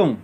दोस्तों,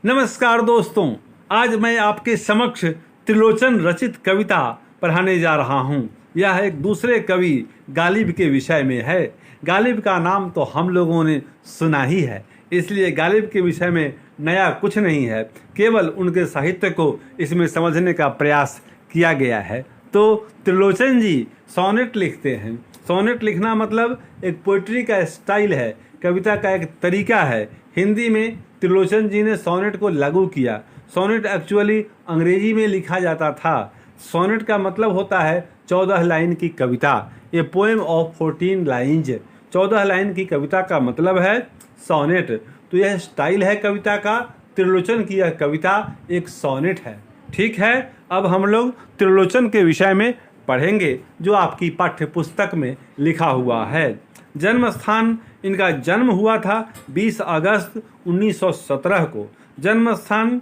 नमस्कार दोस्तों। आज मैं आपके समक्ष त्रिलोचन रचित कविता पढ़ाने जा रहा हूँ। यह एक दूसरे कवि गालिब के विषय में है। गालिब का नाम तो हम लोगों ने सुना ही है, इसलिए गालिब के विषय में नया कुछ नहीं है, केवल उनके साहित्य को इसमें समझने का प्रयास किया गया है। तो त्रिलोचन जी सोनेट लिखते हैं। सोनेट लिखना मतलब एक पोइट्री का स्टाइल है, कविता का एक तरीका है। हिंदी में त्रिलोचन जी ने सोनेट को लागू किया। सोनेट एक्चुअली अंग्रेजी में लिखा जाता था। सोनेट का मतलब होता है 14 लाइन की कविता। ये पोएम ऑफ 14 लाइन्स, 14 लाइन की कविता का मतलब है सोनेट। तो यह स्टाइल है कविता का। त्रिलोचन की यह कविता एक सोनेट है। ठीक है, अब हम लोग त्रिलोचन के विषय में पढ़ेंगे जो आपकी पाठ्य पुस्तक में लिखा हुआ है। जन्म स्थान, इनका जन्म हुआ था 20 अगस्त 1917 को। जन्म स्थान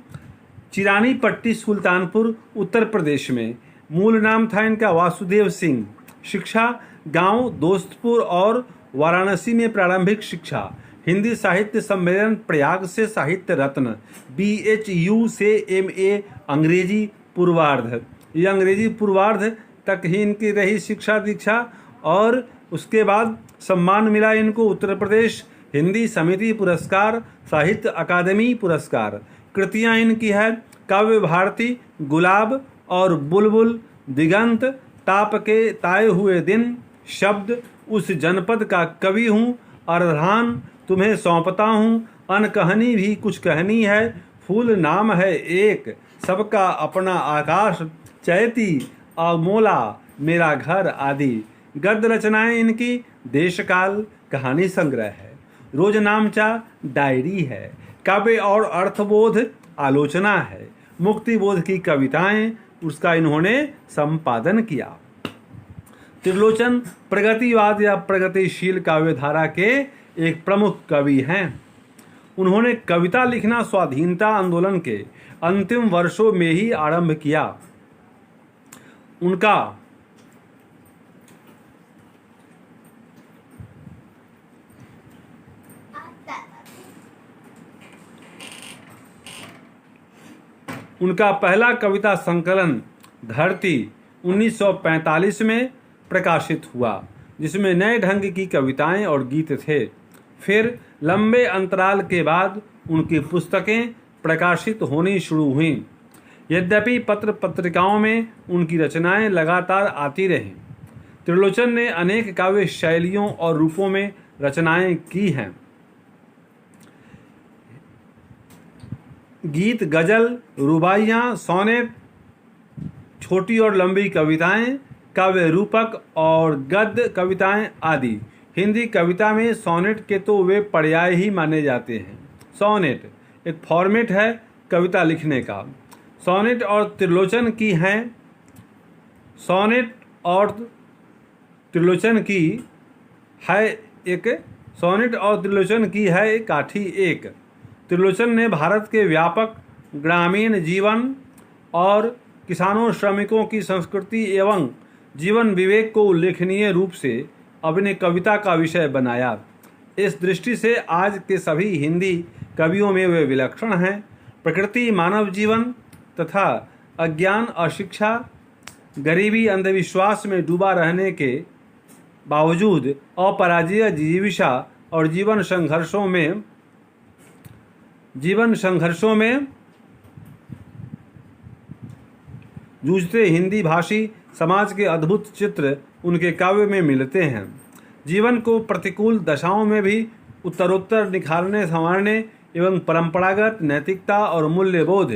चिरानी पट्टी, सुल्तानपुर, उत्तर प्रदेश में। मूल नाम था इनका वासुदेव सिंह। शिक्षा गांव दोस्तपुर और वाराणसी में प्रारंभिक शिक्षा। हिंदी साहित्य सम्मेलन प्रयाग से साहित्य रत्न, BHU से MA अंग्रेजी पूर्वार्ध। ये अंग्रेजी पूर्वार्ध तक ही इनकी रही शिक्षा दीक्षा, और उसके बाद सम्मान मिला इनको उत्तर प्रदेश हिंदी समिति पुरस्कार, साहित्य अकादमी पुरस्कार। कृतियाँ इनकी है काव्य भारती, गुलाब और बुलबुल, दिगंत, ताप के ताए हुए दिन, शब्द, उस जनपद का कवि हूँ, अर्धान, तुम्हें सौंपता हूँ, अनकहनी भी कुछ कहनी है, फूल नाम है एक, सबका अपना आकाश, चैती, अमोला, मेरा घर आदि। गद्य रचनाएं इनकी देशकाल, कहानी संग्रह है, रोजनामचा डायरी है, काव्य और अर्थबोध आलोचना है, मुक्तिबोध की कविताएं, उसका इन्होंने संपादन किया। त्रिलोचन प्रगतिवाद या प्रगतिशील काव्यधारा के एक प्रमुख कवि हैं। उन्होंने कविता लिखना स्वाधीनता आंदोलन के अंतिम वर्षों में ही आरंभ किया। उनका पहला कविता संकलन धरती 1945 में प्रकाशित हुआ, जिसमें नए ढंग की कविताएं और गीत थे। फिर लंबे अंतराल के बाद उनकी पुस्तकें प्रकाशित होनी शुरू हुईं। यद्यपि पत्र पत्रिकाओं में उनकी रचनाएं लगातार आती रहीं। त्रिलोचन ने अनेक काव्य शैलियों और रूपों में रचनाएं की हैं। गीत, गजल, रुबाइयाँ, सोनेट, छोटी और लंबी कविताएं, काव्य रूपक और गद्य कविताएं आदि। हिंदी कविता में सोनेट के तो वे पर्याय ही माने जाते हैं। सोनेट एक फॉर्मेट है कविता लिखने का। सोनेट और त्रिलोचन की हैं। सोनेट और त्रिलोचन की है एक काठी एक। त्रिलोचन ने भारत के व्यापक ग्रामीण जीवन और किसानों श्रमिकों की संस्कृति एवं जीवन विवेक को उल्लेखनीय रूप से अपनी कविता का विषय बनाया। इस दृष्टि से आज के सभी हिंदी कवियों में वे विलक्षण हैं। प्रकृति, मानव जीवन तथा अज्ञान, अशिक्षा, गरीबी, अंधविश्वास में डूबा रहने के बावजूद अपराजेय जीविका और जीवन संघर्षों में जूझते हिंदी भाषी समाज के अद्भुत चित्र उनके काव्य में मिलते हैं। जीवन को प्रतिकूल दशाओं में भी उत्तरोत्तर निखारने, संवारने एवं परंपरागत नैतिकता और मूल्यबोध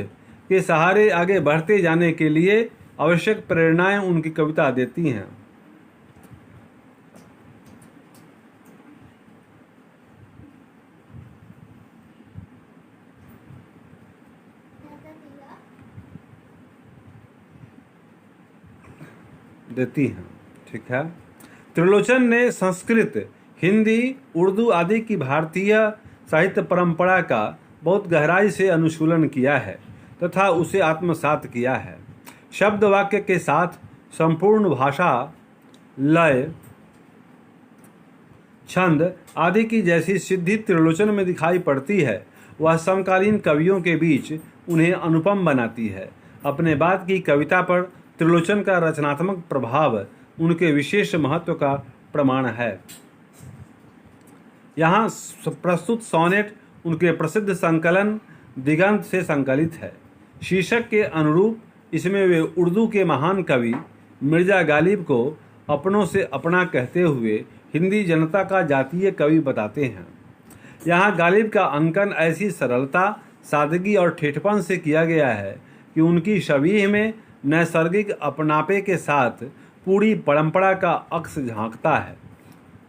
के सहारे आगे बढ़ते जाने के लिए आवश्यक प्रेरणाएं उनकी कविता देती हैं। ठीक है। त्रिलोचन ने संस्कृत, हिंदी, उर्दू आदि की भारतीय साहित्य परंपरा का बहुत गहराई से अनुशीलन किया है तथा उसे आत्मसात किया है। शब्द वाक्य के साथ संपूर्ण भाषा, लय, छंद आदि की जैसी सिद्धि त्रिलोचन में दिखाई पड़ती है। वह समकालीन कवियों के बीच उन्हें अनुपम बनाती है। अपने बाद की कविता पर त्रिलोचन का रचनात्मक प्रभाव उनके विशेष महत्व का प्रमाण है। यहाँ प्रस्तुत सोनेट उनके प्रसिद्ध संकलन दिगंत से संकलित है। शीर्षक के अनुरूप इसमें वे उर्दू के महान कवि मिर्जा गालिब को अपनों से अपना कहते हुए हिंदी जनता का जातीय कवि बताते हैं। यहाँ गालिब का अंकन ऐसी सरलता, सादगी और ठेठपन से किया गया है कि उनकी शबीह में नैसर्गिक अपनापे के साथ पूरी परंपरा का अक्स झांकता है।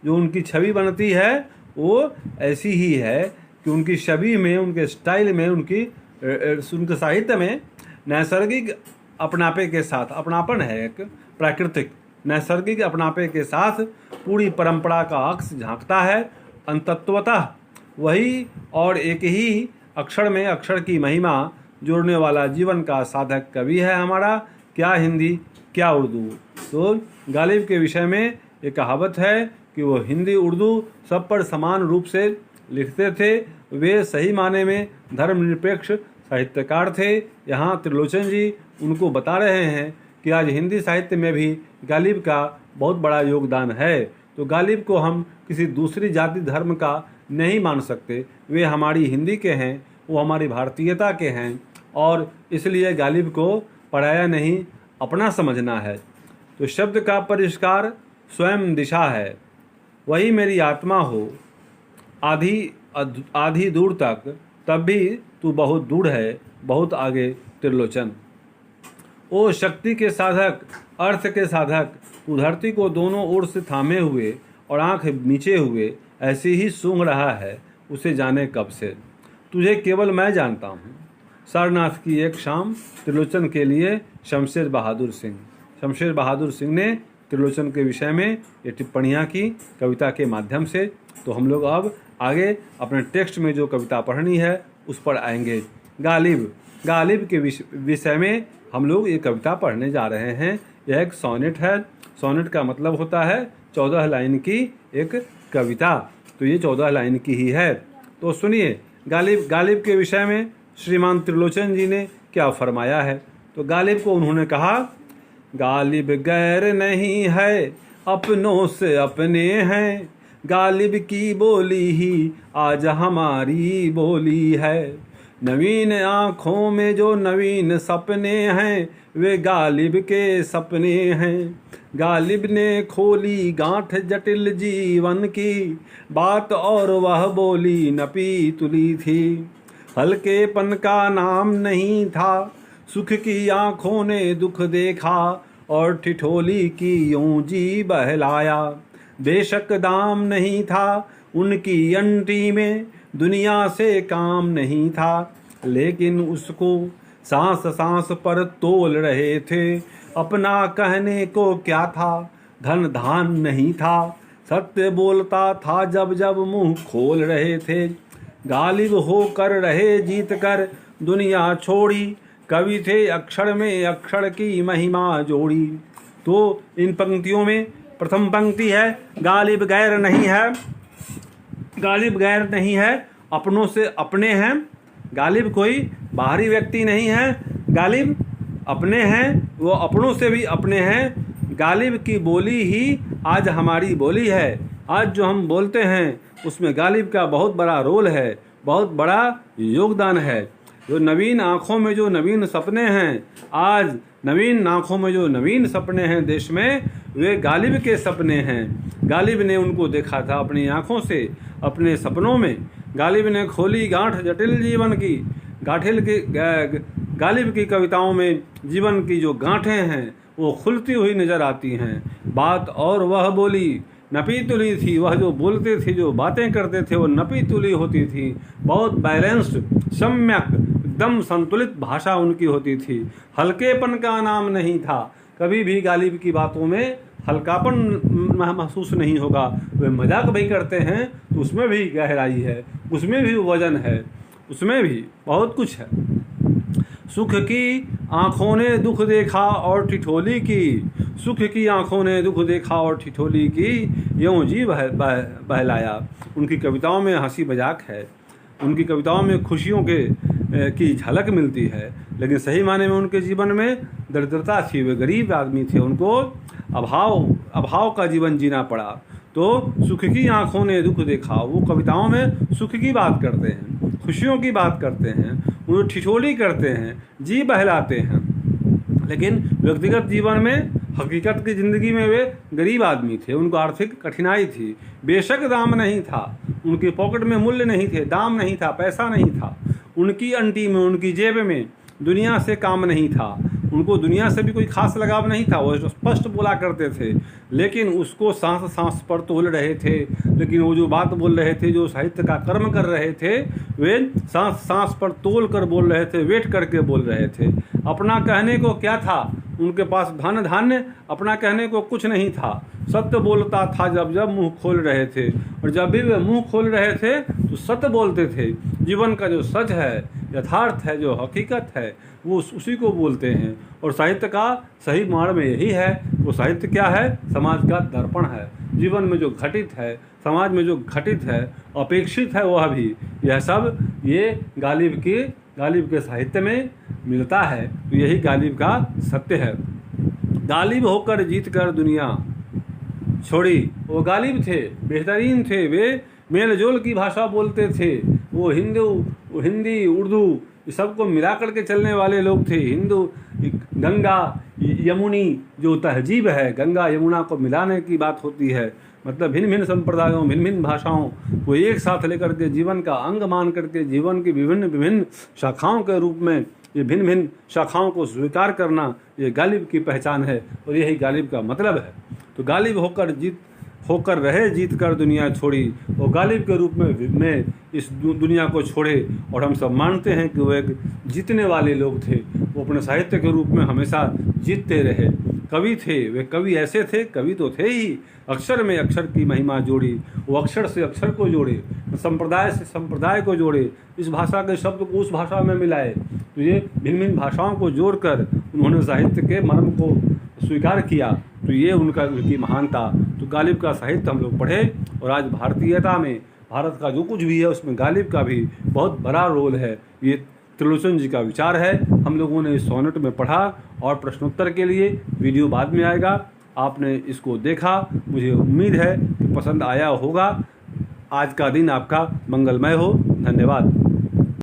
जो उनकी छवि बनती है वो ऐसी ही है कि उनकी छवि में, उनके स्टाइल में, उनके साहित्य में नैसर्गिक अपनापे के साथ, अपनापन है एक प्राकृतिक नैसर्गिक अपनापे के साथ पूरी परंपरा का अक्स झांकता है। अंतत्वतः वही और एक ही अक्षर में अक्षर की महिमा जोड़ने वाला जीवन का साधक कवि है हमारा, क्या हिंदी क्या उर्दू। तो गालिब के विषय में एक कहावत है कि वो हिंदी उर्दू सब पर समान रूप से लिखते थे। वे सही माने में धर्मनिरपेक्ष साहित्यकार थे। यहाँ त्रिलोचन जी उनको बता रहे हैं कि आज हिंदी साहित्य में भी गालिब का बहुत बड़ा योगदान है। तो गालिब को हम किसी दूसरी जाति धर्म का नहीं मान सकते। वे हमारी हिंदी के हैं, वो हमारी भारतीयता के हैं और इसलिए गालिब को पराया नहीं, अपना समझना है। तो शब्द का परिष्कार स्वयं दिशा है, वही मेरी आत्मा हो आधी दूर तक, तब भी तू बहुत दूर है, बहुत आगे त्रिलोचन। ओ शक्ति के साधक, अर्थ के साधक, तू धरती को दोनों ओर से थामे हुए और आंख नीचे हुए ऐसे ही सूंघ रहा है, उसे जाने कब से। तुझे केवल मैं जानता हूँ। सारनाथ की एक शाम त्रिलोचन के लिए शमशेर बहादुर सिंह। शमशेर बहादुर सिंह ने त्रिलोचन के विषय में ये टिप्पणियाँ की कविता के माध्यम से। तो हम लोग अब आगे अपने टेक्स्ट में जो कविता पढ़नी है उस पर आएंगे। गालिब के विषय में हम लोग ये कविता पढ़ने जा रहे हैं। यह एक सोनेट है। सोनेट का मतलब होता है 14 लाइन की एक कविता। तो ये 14 लाइन की ही है। तो सुनिए गालिब के विषय में श्रीमान त्रिलोचन जी ने क्या फरमाया है। तो गालिब को उन्होंने कहा, गालिब गैर नहीं है, अपनों से अपने हैं। गालिब की बोली ही आज हमारी बोली है। नवीन आँखों में जो नवीन सपने हैं, वे गालिब के सपने हैं। गालिब ने खोली गांठ जटिल जीवन की, बात और वह बोली नपी तुली थी। हल्केपन का नाम नहीं था, सुख की आँखों ने दुख देखा, और ठिठोली की यूं जी बहलाया। बेशक दाम नहीं था उनकी अंटी में, दुनिया से काम नहीं था, लेकिन उसको सांस सांस पर तोल रहे थे। अपना कहने को क्या था, धन धान नहीं था, सत्य बोलता था जब जब मुंह खोल रहे थे। गालिब होकर रहे जीत कर दुनिया छोड़ी, कवि थे अक्षर में अक्षर की महिमा जोड़ी। तो इन पंक्तियों में प्रथम पंक्ति है, गालिब गैर नहीं है। गालिब गैर नहीं है, अपनों से अपने हैं। गालिब कोई बाहरी व्यक्ति नहीं है, गालिब अपने हैं, वो अपनों से भी अपने हैं। गालिब की बोली ही आज हमारी बोली है। आज जो हम बोलते हैं उसमें गालिब का बहुत बड़ा रोल है, बहुत बड़ा योगदान है। जो नवीन आँखों में जो नवीन सपने हैं, आज नवीन आँखों में जो नवीन सपने हैं देश में, वे गालिब के सपने हैं। गालिब ने उनको देखा था अपनी आँखों से, अपने सपनों में। गालिब ने खोली गांठ जटिल जीवन की। गालिब की कविताओं में जीवन की जो गांठें हैं वो खुलती हुई नजर आती हैं। बात और वह बोली नपी तुली थी, वह जो बोलते थे, जो बातें करते थे, वो नपी तुली होती थी। बहुत बैलेंस्ड, सम्यक, एकदम संतुलित भाषा उनकी होती थी। हल्केपन का नाम नहीं था। कभी भी गालिब की बातों में हल्कापन महसूस नहीं होगा। वे मजाक भी करते हैं तो उसमें भी गहराई है, उसमें भी वजन है, उसमें भी बहुत कुछ है। सुख की आँखों ने दुख देखा और ठिठोली की, सुख की आँखों ने दुख देखा और ठिठोली की, यूं जी बहलाया। उनकी कविताओं में हंसी मजाक है। उनकी कविताओं में खुशियों की झलक मिलती है, लेकिन सही माने में उनके जीवन में दरिद्रता थी। वे गरीब आदमी थे, उनको अभाव का जीवन जीना पड़ा। तो सुख की आंखों ने दुख देखा, वो कविताओं में सुख की बात करते हैं, खुशियों की बात करते हैं, उन्हें ठिठोली करते हैं, जी बहलाते हैं, लेकिन व्यक्तिगत जीवन में, हकीकत की ज़िंदगी में वे गरीब आदमी थे। उनको आर्थिक कठिनाई थी। बेशक दाम नहीं था, उनकी पॉकेट में मूल्य नहीं थे, दाम नहीं था, पैसा नहीं था, उनकी अंटी में, उनकी जेब में दुनिया से काम नहीं था, उनको दुनिया से भी कोई खास लगाव नहीं था। वो स्पष्ट बोला करते थे, लेकिन उसको सांस सांस पर तोल रहे थे। लेकिन वो जो बात बोल रहे थे, जो साहित्य का कर्म कर रहे थे, वे सांस सांस पर तोल कर बोल रहे थे, वेट करके बोल रहे थे। अपना कहने को क्या था, उनके पास धन धान्य, अपना कहने को कुछ नहीं था। सत्य बोलता था जब जब मुंह खोल रहे थे, और जब भी वे मुंह खोल रहे थे तो सत्य बोलते थे। जीवन का जो सच है, यथार्थ है, जो हकीकत है, वो उसी को बोलते हैं। और साहित्य का सही मार्ग में यही है। वो साहित्य क्या है? समाज का दर्पण है। जीवन में जो घटित है, समाज में जो घटित है, अपेक्षित है, वह भी, यह सब ये गालिब के साहित्य में मिलता है। तो यही गालिब का सत्य है। गालिब होकर जीत कर दुनिया छोड़ी, वो गालिब थे, बेहतरीन थे, वे मेल जोल की भाषा बोलते थे। वो हिंदी, उर्दू, ये सबको मिला करके चलने वाले लोग थे। हिंदू, गंगा, यमुनी जो तहजीब है, गंगा यमुना को मिलाने की बात होती है। मतलब भिन्न भिन्न संप्रदायों, भिन्न भिन्न भाषाओं को एक साथ लेकर के जीवन का अंग मान करके जीवन की विभिन्न शाखाओं के रूप में ये भिन्न भिन्न शाखाओं को स्वीकार करना, ये गालिब की पहचान है और यही गालिब का मतलब है। तो गालिब होकर रहे, जीत कर दुनिया छोड़ी, वो गालिब के रूप में इस दुनिया को छोड़े। और हम सब मानते हैं कि वो एक जीतने वाले लोग थे। वो अपने साहित्य के रूप में हमेशा जीतते रहे। कवि थे, वे कवि ऐसे थे, कवि तो थे ही, अक्षर में अक्षर की महिमा जोड़ी, वो अक्षर से अक्षर को जोड़े, संप्रदाय से संप्रदाय को जोड़े, इस भाषा के शब्द को उस भाषा में मिलाए। तो ये भिन्न भिन्न भाषाओं को जोड़कर उन्होंने साहित्य के मर्म को स्वीकार किया। तो ये उनकी महानता। तो गालिब का साहित्य हम लोग पढ़े, और आज भारतीयता में भारत का जो कुछ भी है उसमें गालिब का भी बहुत बड़ा रोल है। ये त्रिलोचन जी का विचार है। हम लोगों ने इस सोनेट में पढ़ा, और प्रश्नोत्तर के लिए वीडियो बाद में आएगा। आपने इसको देखा, मुझे उम्मीद है कि पसंद आया होगा। आज का दिन आपका मंगलमय हो। धन्यवाद।